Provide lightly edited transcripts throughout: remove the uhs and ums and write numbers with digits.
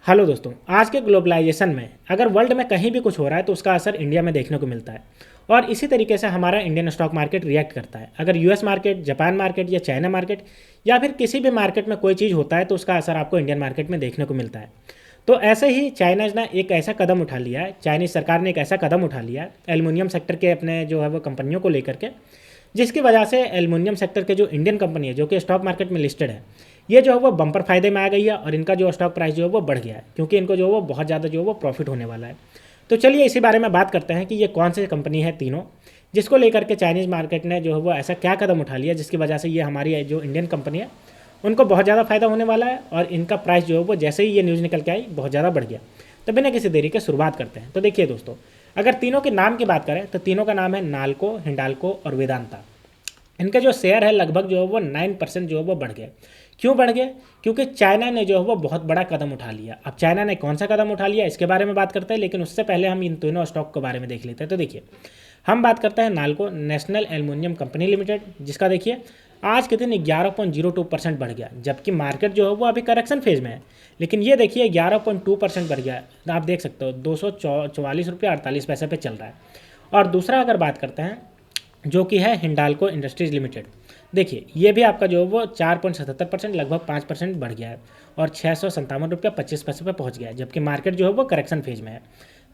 Hello दोस्तों, आज के ग्लोबलाइजेशन में अगर वर्ल्ड में कहीं भी कुछ हो रहा है तो उसका असर इंडिया में देखने को मिलता है। और इसी तरीके से हमारा इंडियन स्टॉक मार्केट रिएक्ट करता है। अगर यूएस मार्केट, जापान मार्केट या चाइना मार्केट या फिर किसी भी मार्केट में कोई चीज़ होता है तो उसका असर आपको इंडियन मार्केट में देखने को मिलता है। तो ऐसे ही चाइना ने एक ऐसा कदम उठा लिया है, चाइनीज़ सरकार ने एक ऐसा कदम उठा लिया है एल्युमिनियम सेक्टर के अपने जो है वो कंपनियों को लेकर के, जिसकी वजह से एल्युमिनियम सेक्टर के जो इंडियन कंपनी है जो कि स्टॉक मार्केट में लिस्टेड है, ये जो है वो बम्पर फायदे में आ गई है और इनका जो स्टॉक प्राइस जो है वो बढ़ गया है, क्योंकि इनको जो है वो बहुत ज़्यादा जो है वो प्रॉफिट होने वाला है। तो चलिए इसी बारे में बात करते हैं कि ये कौन सी कंपनी है तीनों, जिसको लेकर के चाइनीज़ मार्केट ने जो है वो ऐसा क्या कदम उठा लिया जिसकी वजह से ये हमारी जो इंडियन कंपनी है उनको बहुत ज़्यादा फायदा होने वाला है और इनका प्राइस जो है वो जैसे ही ये न्यूज़ निकल के आई बहुत ज़्यादा बढ़ गया। तो बिना किसी देरी के शुरुआत करते हैं। तो देखिए दोस्तों, अगर तीनों के नाम की बात करें तो तीनों का नाम है नाल्को, हिंडाल्को और वेदांता। इनका जो शेयर है लगभग जो है वो 9% जो है वो बढ़ गया। क्यों बढ़ गया? क्योंकि चाइना ने जो है वो बहुत बड़ा कदम उठा लिया। अब चाइना ने कौन सा कदम उठा लिया इसके बारे में बात करते हैं, लेकिन उससे पहले हम इन तीनों स्टॉक के बारे में देख लेते हैं। तो देखिए, हम बात करते हैं NALCO, national aluminium company limited, जिसका देखिए आज के दिन 11.02% बढ़ गया, जबकि मार्केट जो है वो अभी करेक्शन फेज में है, लेकिन ये देखिए 11.2% बढ़ गया। आप देख सकते हो 244 रुपये 48 पैसे पे चल रहा है। और दूसरा अगर बात करते हैं जो कि है हिंडाल्को इंडस्ट्रीज लिमिटेड, देखिए ये भी आपका जो है वो 4.77% लगभग 5% बढ़ गया है और 657 रुपये 25 पैसे पे पहुंच गया है, जबकि मार्केट जो है वो करेक्शन फेज में है।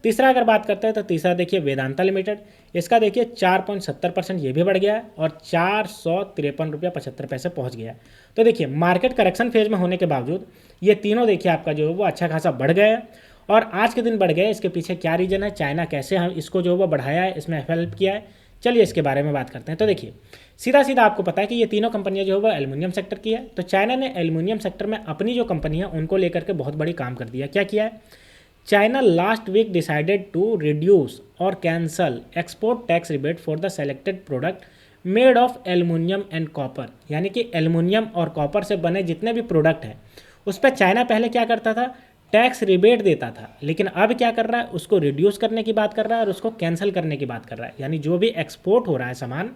तीसरा अगर बात करते हैं तो तीसरा देखिए वेदांता लिमिटेड, इसका देखिए 4.70% ये भी बढ़ गया है और 453 रुपये 75 पैसे पहुँच गया है। तो देखिए मार्केट करेक्शन फेज में होने के बावजूद ये तीनों देखिए आपका जो है वो अच्छा खासा बढ़ गया है और आज के दिन बढ़ गए। इसके पीछे क्या रीज़न है, चाइना कैसे हम इसको जो है वो बढ़ाया है, इसमें हेल्प किया है, चलिए इसके बारे में बात करते हैं। तो देखिए सीधा सीधा आपको पता है कि ये तीनों कंपनियां जो है वो एल्युमिनियम सेक्टर की है। तो चाइना ने एल्युमिनियम सेक्टर में अपनी जो कंपनी है उनको लेकर के बहुत बड़ी काम कर दिया। क्या किया है? China last week decided to reduce और cancel export tax rebate for the selected product made of aluminium and copper, यानी कि एल्युमिनियम और कॉपर से बने जितने भी प्रोडक्ट हैं उस पर चाइना पहले क्या करता था, टैक्स रिबेट देता था, लेकिन अब क्या कर रहा है, उसको रिड्यूस करने की बात कर रहा है और उसको कैंसिल करने की बात कर रहा है। यानी जो भी एक्सपोर्ट हो रहा है सामान,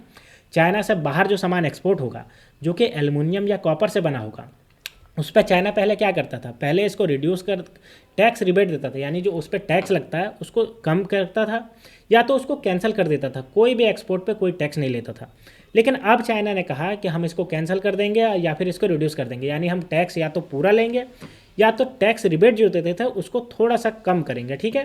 चाइना से बाहर जो सामान एक्सपोर्ट होगा जो कि एल्युमिनियम या कॉपर से बना होगा, उस पर चाइना पहले क्या करता था, पहले इसको रिड्यूस कर टैक्स रिबेट देता था, यानी जो उस पर टैक्स लगता है उसको कम करता था या तो उसको कैंसिल कर देता था, कोई भी एक्सपोर्ट पे कोई टैक्स नहीं लेता था। लेकिन अब चाइना ने कहा कि हम इसको कैंसिल कर देंगे या फिर इसको रिड्यूस कर देंगे, यानी हम टैक्स या तो पूरा लेंगे या तो टैक्स रिबेट जो देते थे उसको थोड़ा सा कम करेंगे। ठीक है,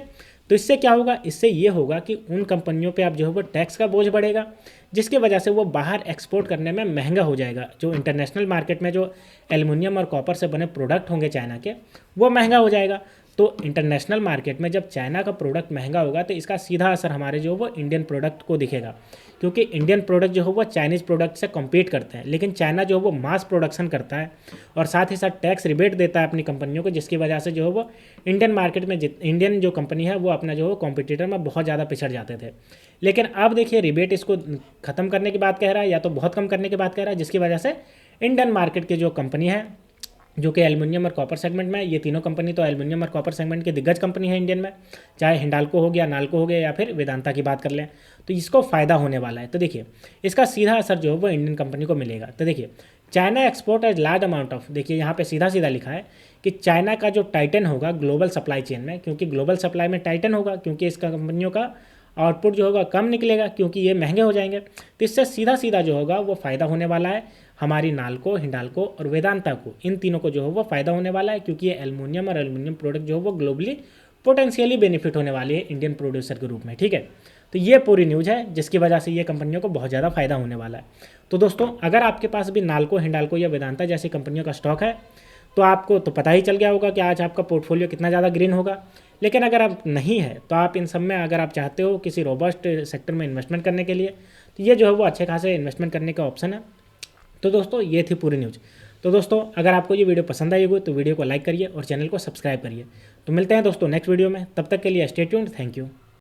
तो इससे क्या होगा, इससे ये होगा कि उन कंपनियों पे अब जो है वो टैक्स का बोझ बढ़ेगा, जिसकी वजह से वो बाहर एक्सपोर्ट करने में महंगा हो जाएगा। जो इंटरनेशनल मार्केट में जो एल्युमिनियम और कॉपर से बने प्रोडक्ट होंगे चाइना के, वो महंगा हो जाएगा। तो इंटरनेशनल मार्केट में जब चाइना का प्रोडक्ट महंगा होगा तो इसका सीधा असर हमारे जो वो इंडियन प्रोडक्ट को दिखेगा, क्योंकि इंडियन प्रोडक्ट जो है वो चाइनीज़ प्रोडक्ट से कम्पीट करते हैं, लेकिन चाइना जो है वो मास प्रोडक्शन करता है और साथ ही साथ टैक्स रिबेट देता है अपनी कंपनियों को, जिसकी वजह से जो है वो इंडियन मार्केट में इंडियन जो कंपनी है वो अपना जो है कॉम्पिटिटर में बहुत ज़्यादा पिछड़ जाते थे। लेकिन अब देखिए रिबेट इसको ख़त्म करने की बात कह रहा है या तो बहुत कम करने की बात कह रहा है, जिसकी वजह से इंडियन मार्केट की जो कंपनी है जो कि एल्युमिनियम और कॉपर सेगमेंट में, ये तीनों कंपनी तो एल्युमिनियम और कॉपर सेगमेंट की दिग्गज कंपनी है इंडियन में, चाहे हिंडाल्को हो गया, नाल्को हो गया या फिर वेदांता की बात कर लें, तो इसको फ़ायदा होने वाला है। तो देखिए इसका सीधा असर जो है वो इंडियन कंपनी को मिलेगा। तो देखिए China export as large amount of, देखिए यहाँ पे सीधा सीधा लिखा है कि चाइना का जो टाइटन होगा ग्लोबल सप्लाई चेन में, क्योंकि ग्लोबल सप्लाई में टाइटन होगा, क्योंकि इसका कंपनियों का आउटपुट जो होगा कम निकलेगा क्योंकि ये महंगे हो जाएंगे। तो इससे सीधा सीधा जो होगा वो फ़ायदा होने वाला है हमारी नाल्को, हिंडाल्को और वेदांता को, इन तीनों को जो है वो फ़ायदा होने वाला है, क्योंकि ये एल्युमिनियम और एल्युमिनियम प्रोडक्ट जो है वो ग्लोबली पोटेंशियली बेनिफिट होने वाली है इंडियन प्रोड्यूसर के रूप में। ठीक है, तो ये पूरी न्यूज़ है जिसकी वजह से ये कंपनियों को बहुत ज़्यादा फायदा होने वाला है। तो दोस्तों अगर आपके पास भी नाल्को, हिंडाल्को या वेदांता जैसी कंपनियों का स्टॉक है तो आपको तो पता ही चल गया होगा कि आज आपका पोर्टफोलियो कितना ज़्यादा ग्रीन होगा। लेकिन अगर आप नहीं है तो आप इन सब में अगर आप चाहते हो किसी रोबस्ट सेक्टर में इन्वेस्टमेंट करने के लिए, तो ये जो है वो अच्छे खासे इन्वेस्टमेंट करने का ऑप्शन है। तो दोस्तों ये थी पूरी न्यूज़। तो दोस्तों अगर आपको ये वीडियो पसंद आई हो तो वीडियो को लाइक करिए और चैनल को सब्सक्राइब करिए। तो मिलते हैं दोस्तों नेक्स्ट वीडियो में, तब तक के लिए स्टे ट्यून्ड, थैंक यू।